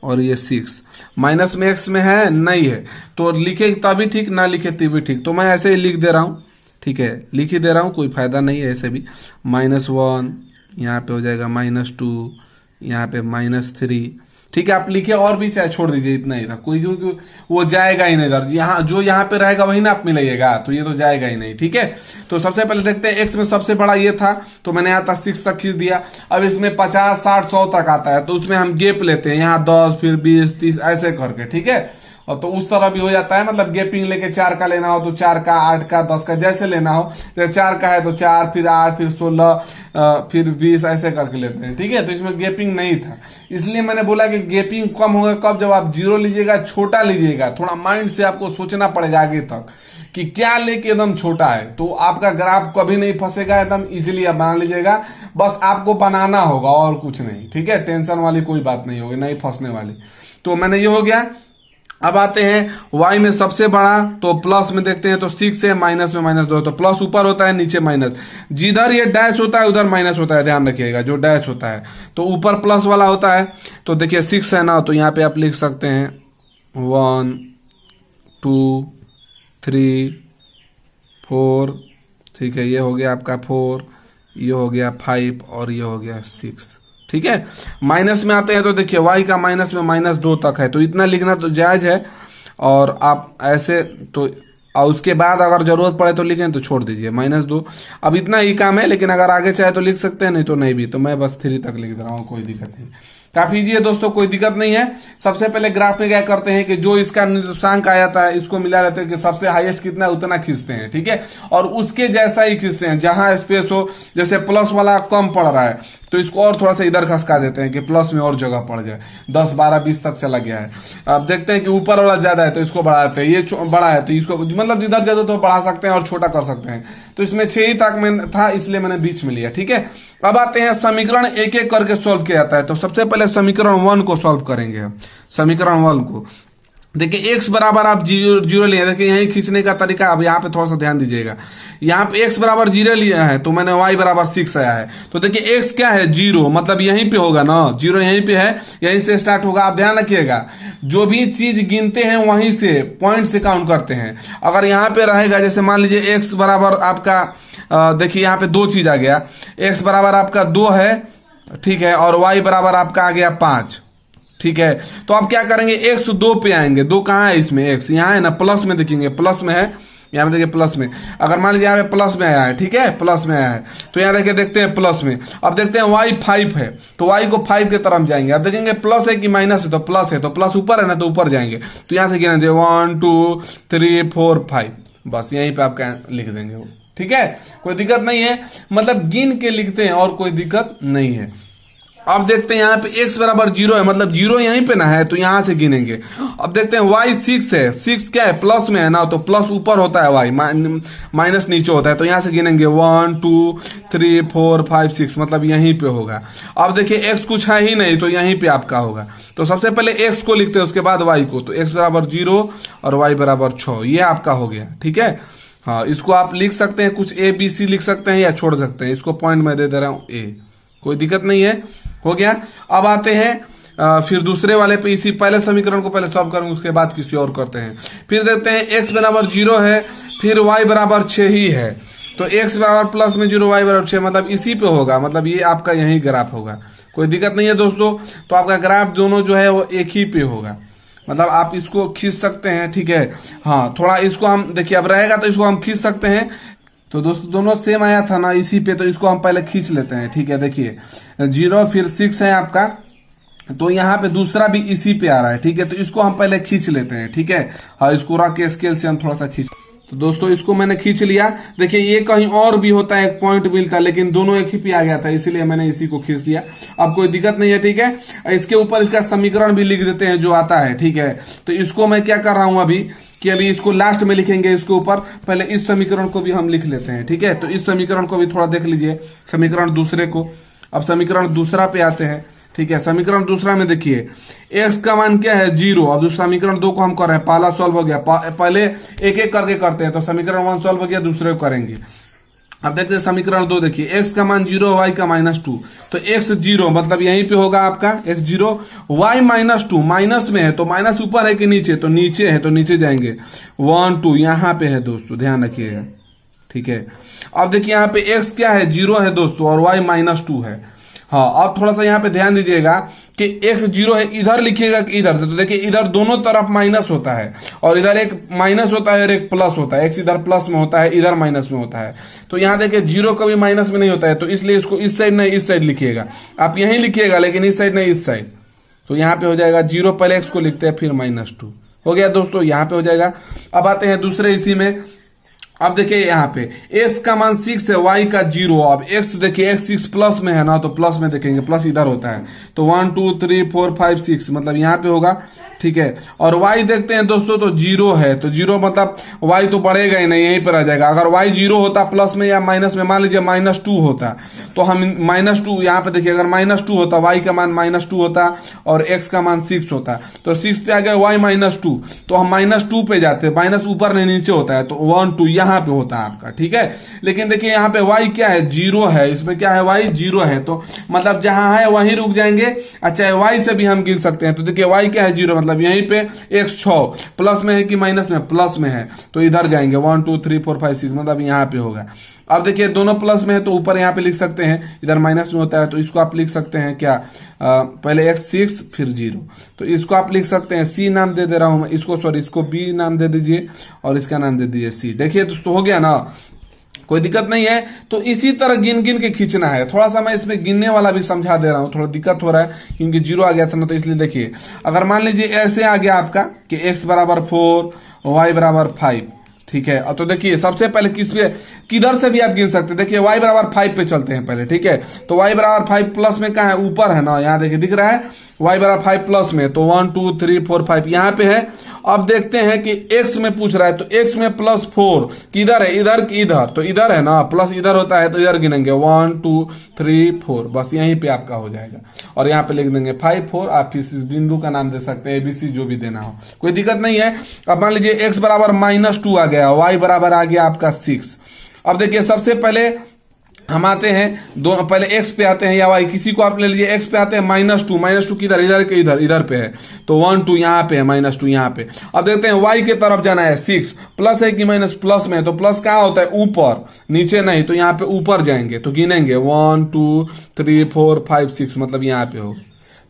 और ये 6। माइनस में x में है नहीं है तो लिखे तभी ठीक, ना लिखे तभी ठीक। तो मैं ऐसे ही लिख दे रहा हूँ, ठीक है, लिख ही दे रहा हूँ, कोई फायदा नहीं है ऐसे भी। -1 यहाँ पे हो जाएगा, -2 यहाँ पे, -3, ठीक है। आप लिखे और भी चाहे छोड़ दीजिए, इतना ही था कोई, क्योंकि वो जाएगा ही नहीं इधर, यहाँ जो यहाँ पे रहेगा वही ना आप मिलाइएगा, तो ये तो जाएगा ही नहीं, ठीक है। तो सबसे पहले देखते हैं, एक्स में सबसे बड़ा ये था तो मैंने यहाँ तक 6 तक खींच दिया। अब इसमें 50 60 100 तक आता है तो उसमें हम गैप लेते हैं, यहाँ 10 फिर 20 30 ऐसे करके, ठीक है। और तो उस तरह भी हो जाता है, मतलब गैपिंग लेके 4 का लेना हो तो 4 का, 8 का, 10 का, जैसे लेना हो। जैसे 4 का है तो 4, फिर 8, फिर 16, फिर 20 ऐसे करके लेते हैं, ठीक है। तो इसमें गैपिंग नहीं था, इसलिए मैंने बोला कि गैपिंग कम होगा कब, जब आप 0 लीजिएगा, छोटा लीजिएगा, थोड़ा माइंड से आपको सोचना पड़ेगा आगे तक कि क्या लेके एकदम छोटा है, तो आपका ग्राफ कभी नहीं फंसेगा, एकदम इजीली आप बना लीजिएगा। बस आपको बनाना होगा और कुछ नहीं, ठीक है। टेंशन वाली कोई बात नहीं होगी, नहीं फंसने वाली। तो मैंने ये हो गया। अब आते हैं y में सबसे बड़ा, तो प्लस में देखते हैं तो 6 है, माइनस में -2, तो प्लस ऊपर होता है, नीचे माइनस। जिधर ये डैश होता है उधर माइनस होता है, ध्यान रखिएगा, जो डैश होता है तो ऊपर प्लस वाला होता है। तो देखिए 6 है ना, तो यहाँ पे आप लिख सकते हैं 1 2 3 4, ठीक है। ये हो गया आपका 4, ये हो गया 5 और ये हो गया 6, ठीक है। माइनस में आते हैं तो देखिए y का माइनस में -2 तक है, तो इतना लिखना तो जायज है। और आप ऐसे तो, और उसके बाद अगर जरूरत पड़े तो लिखें तो छोड़ दीजिए, -2। अब इतना ही काम है, लेकिन अगर आगे चाहे तो लिख सकते हैं, नहीं तो नहीं भी। तो मैं बस 3 तक लिख दे रहा हूँ, कोई दिक्कत नहीं, काफी इजी है दोस्तों, कोई दिक्कत नहीं है। सबसे पहले ग्राफ में क्या करते हैं कि जो इसका निर्देशांक आ जाता है इसको मिला लेते हैं कि सबसे हाईएस्ट कितना है उतना खींचते हैं, ठीक है। और उसके जैसा ही खींचते हैं, जहां स्पेस हो, जैसे प्लस वाला कम पड़ रहा है तो इसको और थोड़ा सा इधर खसका देते हैं कि प्लस में और जगह पड़ जाए, 10 12 20 तक चला गया है। अब देखते हैं कि ऊपर वाला ज्यादा है तो इसको बढ़ा देते हैं, ये बड़ा है तो इसको, मतलब जिधर ज्यादा तो बढ़ा सकते हैं और छोटा कर सकते हैं। तो इसमें 6 ही तक में था, इसलिए मैंने बीच में लिया, ठीक है। अब आते हैं समीकरण एक एक करके सॉल्व किया जाता है। तो सबसे पहले समीकरण 1 को सॉल्व करेंगे। समीकरण 1 को देखिए, x बराबर आप 0 लिए, देखिए यही खींचने का तरीका। अब यहाँ पे थोड़ा सा ध्यान दीजिएगा, यहाँ पे x बराबर 0 लिया है तो मैंने y बराबर 6 आया है। तो देखिए x क्या है, 0, मतलब यहीं पे होगा ना, 0 यहीं पे है, यहीं से स्टार्ट होगा। आप ध्यान रखिएगा, जो भी चीज गिनते हैं वहीं से पॉइंट से काउंट करते हैं। अगर यहाँ पे रहेगा, जैसे मान लीजिए x बराबर आपका, देखिए यहाँ पे 2 चीज आ गया, x बराबर आपका 2 है, ठीक है, और y बराबर आपका आ गया 5, ठीक है। तो आप क्या करेंगे, x 2 पे आएंगे, 2 कहाँ है इसमें, x यहाँ है ना, प्लस में देखेंगे, प्लस में है, यहाँ पे देखिए प्लस में। अगर मान लीजिए यहाँ पे प्लस में आया है, ठीक है, प्लस में आया है, तो यहाँ देखिए देखते हैं प्लस में। अब देखते हैं y 5 है तो y को 5 की तरफ जाएंगे। अब देखेंगे प्लस है कि माइनस है, तो प्लस है तो प्लस ऊपर है ना, तो ऊपर जाएंगे। तो यहाँ से गिनेंगे 1 2 3 4 5, बस यहीं पे आपका लिख देंगे वो, ठीक है, कोई दिक्कत नहीं है। मतलब गिन के लिखते हैं और कोई दिक्कत नहीं है। अब देखते हैं यहाँ पे x बराबर 0 है, मतलब 0 यहीं पे ना है, तो यहां से गिनेंगे। अब देखते हैं y 6 है, 6 क्या है, प्लस में है ना, तो प्लस ऊपर होता है, y माइनस नीचे होता है, तो यहां से गिनेंगे 1 2 3 4 5 6, मतलब यहीं पे होगा। अब देखिए x कुछ है ही नहीं, तो यहीं पे आपका होगा। तो सबसे पहले x को लिखते हैं, उसके बाद y को। तो x बराबर 0 और y बराबर 6, ये आपका हो गया, ठीक है। हाँ, इसको आप लिख सकते हैं, कुछ a b c लिख सकते हैं या छोड़ सकते हैं। इसको पॉइंट में दे रहा हूं a, कोई दिक्कत नहीं है, हो गया। अब आते हैं फिर दूसरे वाले पे, इसी पहले समीकरण को पहले सॉल्व करेंगे, उसके बाद किसी और करते हैं। फिर देखते हैं x बराबर 0 है, फिर y बराबर 6 ही है, तो x बराबर प्लस में 0, y बराबर 6, मतलब इसी पे होगा, मतलब ये आपका यही ग्राफ होगा। कोई दिक्कत नहीं है दोस्तों। तो आपका ग्राफ दोनों जो है वो एक ही पे होगा, मतलब आप इसको खींच सकते हैं, ठीक है। हाँ, थोड़ा इसको हम देखिए, अब रहेगा तो इसको हम खींच सकते हैं। तो दोस्तों दोनों सेम आया था ना इसी पे, तो इसको हम पहले खींच लेते हैं, ठीक है। देखिए 0 फिर 6 है आपका, तो यहाँ पे दूसरा भी इसी पे आ रहा है, ठीक है। तो इसको हम पहले खींच लेते हैं, ठीक है। हाँ, इसको रख के स्केल से हम थोड़ा सा खींच, तो दोस्तों इसको मैंने खींच लिया। देखिए ये कहीं और भी होता है, एक पॉइंट मिलता है, लेकिन दोनों एक ही पे आ गया था, इसीलिए मैंने इसी को खींच दिया। अब कोई दिक्कत नहीं है, ठीक है। इसके ऊपर इसका समीकरण भी लिख देते हैं जो आता है, ठीक है। तो इसको मैं क्या कर रहा हूं अभी कि अभी इसको लास्ट में लिखेंगे, इसके ऊपर पहले इस समीकरण को भी हम लिख लेते हैं, ठीक है। तो इस समीकरण को भी थोड़ा देख लीजिए, समीकरण दूसरे को। अब समीकरण दूसरा पे आते हैं, ठीक है। समीकरण दूसरा में देखिए x का मान क्या है 0। अब समीकरण 2 को हम कर रहे हैं, पहला सॉल्व हो गया, पहले एक एक करके करते हैं। तो समीकरण 1 सॉल्व हो गया, दूसरे को करेंगे। अब देखते हैं समीकरण 2, देखिए x का मान 0, y का -2, तो x 0 मतलब यहीं पे होगा आपका x 0, y -2 माइनस में है, तो माइनस ऊपर है कि नीचे, तो नीचे है, तो नीचे जाएंगे। 1 2 यहाँ पे है दोस्तों, ध्यान रखिएगा, ठीक है। अब देखिए यहाँ पे x क्या है 0 है दोस्तों, और y -2 है। हाँ, अब थोड़ा सा यहाँ पे ध्यान दीजिएगा कि x 0 है, इधर लिखिएगा कि इधर से, तो देखिए इधर दोनों तरफ माइनस होता है, और इधर एक माइनस होता है और एक प्लस होता है। x इधर प्लस में होता है, इधर माइनस में होता है। तो यहाँ देखिए 0 कभी माइनस में नहीं होता है, तो इसलिए इसको इस साइड नहीं इस साइड लिखिएगा। आप यहीं लिखिएगा, लेकिन इस साइड नहीं इस साइड। तो यहाँ पे हो जाएगा 0, पहले x को लिखते हैं, फिर -2 हो गया दोस्तों, यहाँ पे हो जाएगा। अब आते हैं दूसरे इसी में। अब देखिए यहाँ पे x का मान 6 है, y का 0। अब x देखिए x 6 प्लस में है ना, तो प्लस में देखेंगे, प्लस इधर होता है। तो 1 2 3 4 5 6 मतलब यहाँ पे होगा, ठीक है। और y देखते हैं दोस्तों, तो 0 है, तो 0 मतलब y तो बढ़ेगा ही नहीं, यहीं पर आ जाएगा। अगर y 0 होता प्लस में या माइनस में, मान लीजिए -2 होता, तो हम -2 यहाँ पे देखिए, अगर -2 होता, y का मान -2 होता और x का मान 6 होता, तो 6 पे आ गया y -2, तो हम -2 पे जाते, माइनस ऊपर नहीं नीचे होता है, तो 1 2 यहाँ पे होता है आपका, ठीक है। लेकिन देखिए यहाँ पे y क्या है 0 है, इसमें क्या है y 0 है, तो मतलब जहां है वहीं रुक जाएंगे। अच्छा, y से भी हम गिन सकते हैं, तो देखिए y क्या है 0, मतलब यहीं पे x 6 प्लस में है कि माइनस में, प्लस में है, तो इधर जाएंगे 1 2 3 4 5 6 मतलब यहाँ पे होगा। अब देखिए दोनों प्लस में है, तो ऊपर यहाँ पे लिख सकते हैं, इधर माइनस में होता है, तो इसको आप लिख सकते हैं क्या, पहले x 6 फिर 0, तो इसको आप लिख सकते हैं c नाम दे रहा हूं मैं इसको, सॉरी इसको b नाम दे दीजिए और इसका नाम दे दीजिए c। देखिए दोस्तों हो गया ना, कोई दिक्कत नहीं है। तो इसी तरह गिन गिन के खींचना है। थोड़ा सा मैं इसमें गिनने वाला भी समझा दे रहा हूं, थोड़ा दिक्कत हो रहा है क्योंकि 0 आ गया था ना, तो इसलिए देखिए अगर मान लीजिए ऐसे आ गया आपका कि x बराबर 4 y बराबर 5, ठीक है। तो देखिए सबसे पहले किधर से भी आप गिन सकते हैं। देखिए y बराबर 5 पे चलते हैं पहले, ठीक है। तो y बराबर 5 प्लस में कहाँ है, ऊपर है ना, यहाँ देखिए दिख रहा है y बराबर 5 प्लस में, तो 1 2 3 4 5 यहाँ पे है। अब देखते हैं कि x में पूछ रहा है, तो x में +4 किधर है, इधर की इधर, तो इधर है ना, प्लस इधर होता है, तो इधर गिनेंगे 1 2 3 4, बस यहीं पे आपका हो जाएगा। और यहाँ पे लिख देंगे 5 4, आप इस बिंदु का नाम दे सकते हैं ABC, जो भी देना हो, कोई दिक्कत नहीं है। अब मान लीजिए x बराबर -2 आ गया, y बराबर आ गया आपका 6। अब देखिए सबसे पहले हम आते हैं दोनों, पहले x पे आते हैं या y, किसी को आप ले लीजिए, x पे आते हैं -2 किधर, इधर के इधर पे है, तो 1 2 यहाँ पे है, -2 यहाँ पे। अब देखते हैं y के तरफ जाना है, 6 प्लस है कि माइनस, प्लस में है, तो प्लस कहाँ होता है ऊपर, नीचे नहीं, तो यहाँ पे ऊपर जाएंगे, तो गिनेंगे 1 2 3 4 5 6 मतलब यहाँ पे हो,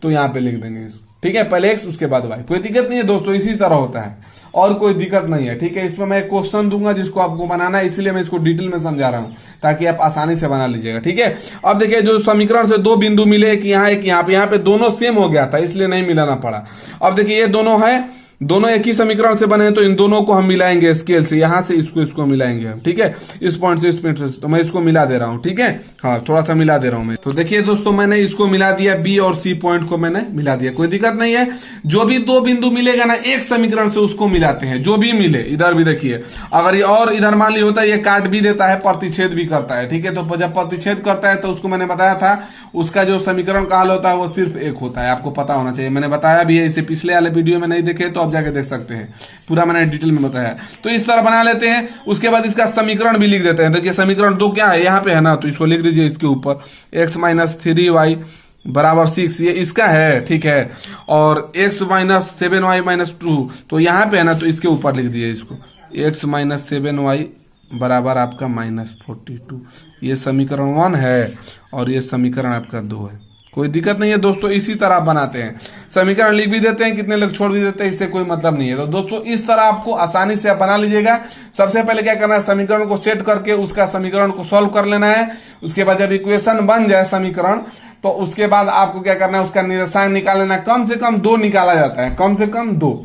तो यहाँ पे लिख देंगे इसको, ठीक है। पहले x उसके बाद y, कोई दिक्कत नहीं है दोस्तों, इसी तरह होता है और कोई दिक्कत नहीं है, ठीक है। इसमें मैं एक क्वेश्चन दूंगा जिसको आपको बनाना है, इसलिए मैं इसको डिटेल में समझा रहा हूं ताकि आप आसानी से बना लीजिएगा, ठीक है। अब देखिए जो समीकरण से 2 बिंदु मिले, एक यहाँ एक यहाँ पे दोनों सेम हो गया था, इसलिए नहीं मिलाना पड़ा। अब देखिए ये दोनों है, दोनों एक ही समीकरण से बने हैं, तो इन दोनों को हम मिलाएंगे स्केल से, यहां से इसको मिलाएंगे हम, ठीक है। इस पॉइंट से इस पॉइंट से, तो मैं इसको मिला दे रहा हूं, ठीक है। हाँ, थोड़ा सा मिला दे रहा हूं मैं। तो देखिए दोस्तों मैंने इसको मिला दिया, बी और सी पॉइंट को मैंने मिला दिया, कोई दिक्कत नहीं है। जो भी 2 बिंदु मिलेगा ना एक समीकरण से, उसको मिलाते हैं, जो भी मिले। इधर भी देखिए, अगर ये और इधर मान ली होता है, ये काट भी देता है, प्रतिच्छेद भी करता है, ठीक है। तो जब प्रतिच्छेद करता है, तो उसको मैंने बताया था, उसका जो समीकरण का हल होता है वो सिर्फ एक होता है, आपको पता होना चाहिए, मैंने बताया भी है। इसे पिछले वाले वीडियो में नहीं देखे तो अब जाके देख सकते हैं, पूरा मैंने डिटेल में बताया। तो इस तरह बना लेते हैं। उसके बाद इसका समीकरण भी लिख देते हैं। देखिए समीकरण 2 क्या है, यहाँ पे है ना, तो इसको लिख दीजिए इसके ऊपर, x माइनस 3y बराबर 6, ये इसका है, ठीक है। और x माइनस 7y माइनस 2, तो यहाँ पे है ना, तो इसके ऊपर लिख दिए इसको, x माइनस 7y बराबर आपका माइनस 42। ये समीकरण 1 है और ये समीकरण आपका 2 है। कोई दिक्कत नहीं है दोस्तों, इसी तरह आप बनाते हैं। समीकरण लिख भी देते हैं, कितने लोग छोड़ भी देते हैं, इससे कोई मतलब नहीं है। तो दोस्तों इस तरह आपको आसानी से आप बना लीजिएगा। सबसे पहले क्या करना है, समीकरण को सेट करके उसका समीकरण को सॉल्व कर लेना है। उसके बाद जब इक्वेशन बन जाए समीकरण, तो उसके बाद आपको क्या करना है, उसका निरसायन निकाल लेना है। कम से कम 2 निकाला जाता है, कम से कम 2,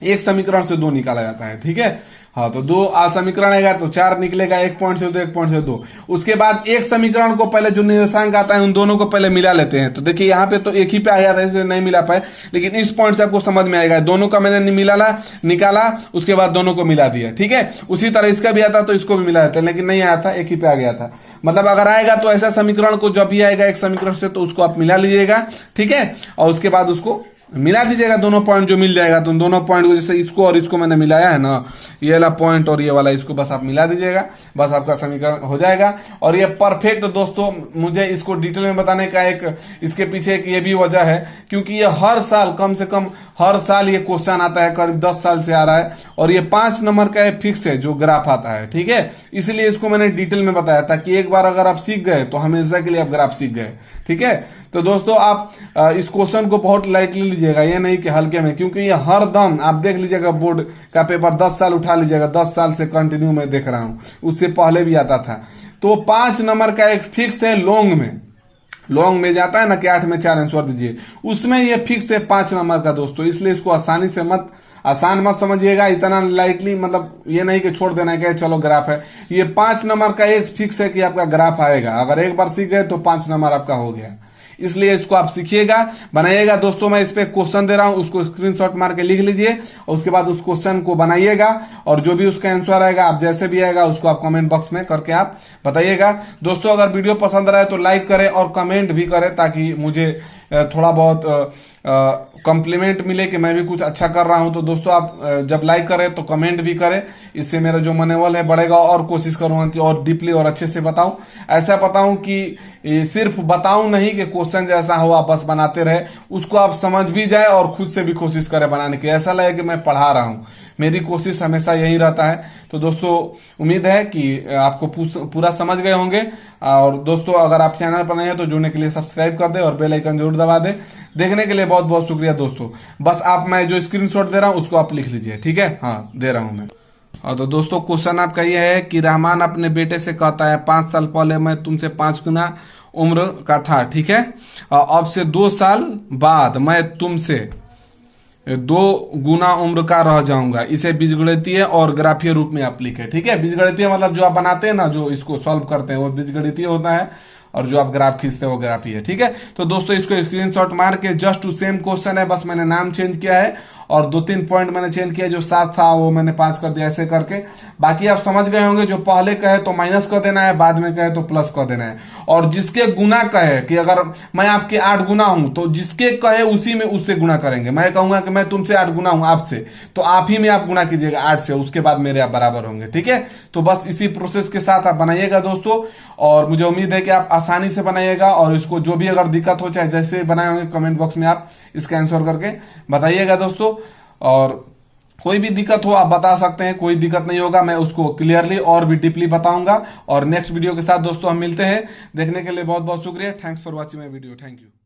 एक समीकरण से 2 निकाला जाता है, ठीक है। हाँ, तो 2 समीकरण आएगा तो 4 निकलेगा, 1 पॉइंट से 2, 1 पॉइंट से 2। उसके बाद एक समीकरण को पहले जो निरसायन आता है उन दोनों को पहले मिला लेते हैं। तो देखिए यहाँ पे तो एक ही पे आया था, इसलिए नहीं मिला पाए, लेकिन इस पॉइंट से आपको समझ में आएगा। दोनों का मैंने निकाला, उसके बाद दोनों को मिला दिया, ठीक है। उसी तरह इसका भी आता तो इसको भी मिला देते, लेकिन नहीं आया था, एक ही पे आ गया था। मतलब अगर आएगा तो ऐसा समीकरण को जब भी आएगा एक समीकरण से, तो उसको आप मिला लीजिएगा, ठीक है। और उसके बाद उसको मिला दीजिएगा, दोनों पॉइंट जो मिल जाएगा, तो दोनों पॉइंट को, जैसे इसको और इसको मैंने मिलाया है ना, ये वाला पॉइंट और ये वाला, इसको बस आप मिला दीजिएगा, बस आपका समीकरण हो जाएगा। और ये परफेक्ट दोस्तों, मुझे इसको डिटेल में बताने का एक इसके पीछे एक ये भी वजह है, क्योंकि ये हर साल, कम से कम हर साल ये क्वेश्चन आता है, करीब 10 साल से आ रहा है। और ये 5 नंबर का फिक्स है जो ग्राफ आता है, ठीक है। इसलिए इसको मैंने डिटेल में बताया था कि एक बार अगर आप सीख गए तो हमेशा के लिए आप ग्राफ सीख गए, ठीक है। तो दोस्तों आप इस क्वेश्चन को बहुत लाइटली लीजिएगा, ये नहीं कि हल्के में, क्योंकि ये हर दम आप देख लीजिएगा, बोर्ड का पेपर 10 साल उठा लीजिएगा, 10 साल से कंटिन्यू मैं देख रहा हूं, उससे पहले भी आता था। तो 5 नंबर का एक फिक्स है, लॉन्ग में जाता है ना कि 8 में 4 आंसर दीजिए, उसमें ये फिक्स है 5 नंबर का दोस्तों। इसलिए इसको आसान मत समझिएगा, इतना लाइटली, मतलब ये नहीं कि छोड़ देना है कि चलो ग्राफ है। ये 5 नंबर का एक फिक्स है कि आपका ग्राफ आएगा। अगर एक बार सीख गए तो 5 नंबर आपका हो गया। इसलिए इसको आप सीखिएगा, बनाइएगा दोस्तों। मैं इस पे क्वेश्चन दे रहा हूं, उसको स्क्रीनशॉट मार के लिख लीजिए और उसके बाद उस क्वेश्चन को बनाइएगा, और जो भी उसका आंसर आएगा, आप जैसे भी आएगा उसको आप कमेंट बॉक्स में करके आप बताइएगा। दोस्तों अगर वीडियो पसंद आए तो लाइक करें और कमेंट भी करें, ताकि मुझे थोड़ा बहुत कॉम्प्लीमेंट मिले कि मैं भी कुछ अच्छा कर रहा हूं। तो दोस्तों आप जब लाइक करें तो कमेंट भी करें, इससे मेरा जो मनोबल है बढ़ेगा, और कोशिश करूंगा कि और डीपली और अच्छे से बताऊं। ऐसा बताऊं कि सिर्फ बताऊं नहीं कि क्वेश्चन जैसा हो आप बस बनाते रहे, उसको आप समझ भी जाए और खुद से भी कोशिश करें बनाने की, ऐसा लगे कि मैं पढ़ा रहा हूं। मेरी कोशिश हमेशा यही रहता है। तो दोस्तों उम्मीद है कि आपको पूरा समझ गए होंगे। और दोस्तों अगर आप चैनल पर नए हैं तो जुड़ने के लिए सब्सक्राइब कर दे और बेल आइकन जरूर दबा दे। देखने के लिए बहुत बहुत शुक्रिया दोस्तों। बस आप, मैं जो स्क्रीनशॉट दे रहा हूं उसको आप लिख लीजिए, ठीक है। हाँ, दे रहा हूं मैं। और तो दोस्तों क्वेश्चन आपका ये है कि रहमान अपने बेटे से कहता है 5 साल पहले मैं तुमसे 5 गुना उम्र का था, ठीक है। अब से 2 साल बाद मैं तुमसे 2 गुना उम्र का रह जाऊंगा। इसे बीजगणितीय और ग्राफीय रूप में आप लिखे, ठीक है। बीजगणितीय मतलब जो आप बनाते हैं ना, जो इसको सॉल्व करते हैं, वो बीजगणितीय होता है, और जो आप ग्राफ खींचते हैं वो ग्राफीय है, ठीक है। तो दोस्तों इसको स्क्रीनशॉट मार के, जस्ट टू सेम क्वेश्चन है, बस मैंने नाम चेंज किया है और 2-3 पॉइंट मैंने चेंज किया, जो 7 था वो मैंने 5 कर दिया, ऐसे करके। बाकी आप समझ गए होंगे, जो पहले कहे तो माइनस कर देना है, बाद में कहे तो प्लस कर देना है। और जिसके गुना कहे कि अगर मैं आपके 8 गुना हूं, तो जिसके कहे उसी में उससे गुना करेंगे। मैं कहूंगा कि मैं तुमसे 8 गुना हूं आपसे, तो आप ही में आप गुना कीजिएगा 8 से, उसके बाद मेरे आप बराबर होंगे, ठीक है। तो बस इसी प्रोसेस के साथ आप बनाइएगा दोस्तों, और मुझे उम्मीद है कि आप आसानी से बनाइएगा। और इसको जो भी अगर दिक्कत हो, चाहे जैसे बनाए होंगे, कमेंट बॉक्स में आप इसका आंसर करके बताइएगा दोस्तों। और कोई भी दिक्कत हो आप बता सकते हैं, कोई दिक्कत नहीं होगा, मैं उसको क्लियरली और भी डीपली बताऊंगा। और नेक्स्ट वीडियो के साथ दोस्तों हम मिलते हैं। देखने के लिए बहुत बहुत शुक्रिया। Thanks for watching my video. Thank you.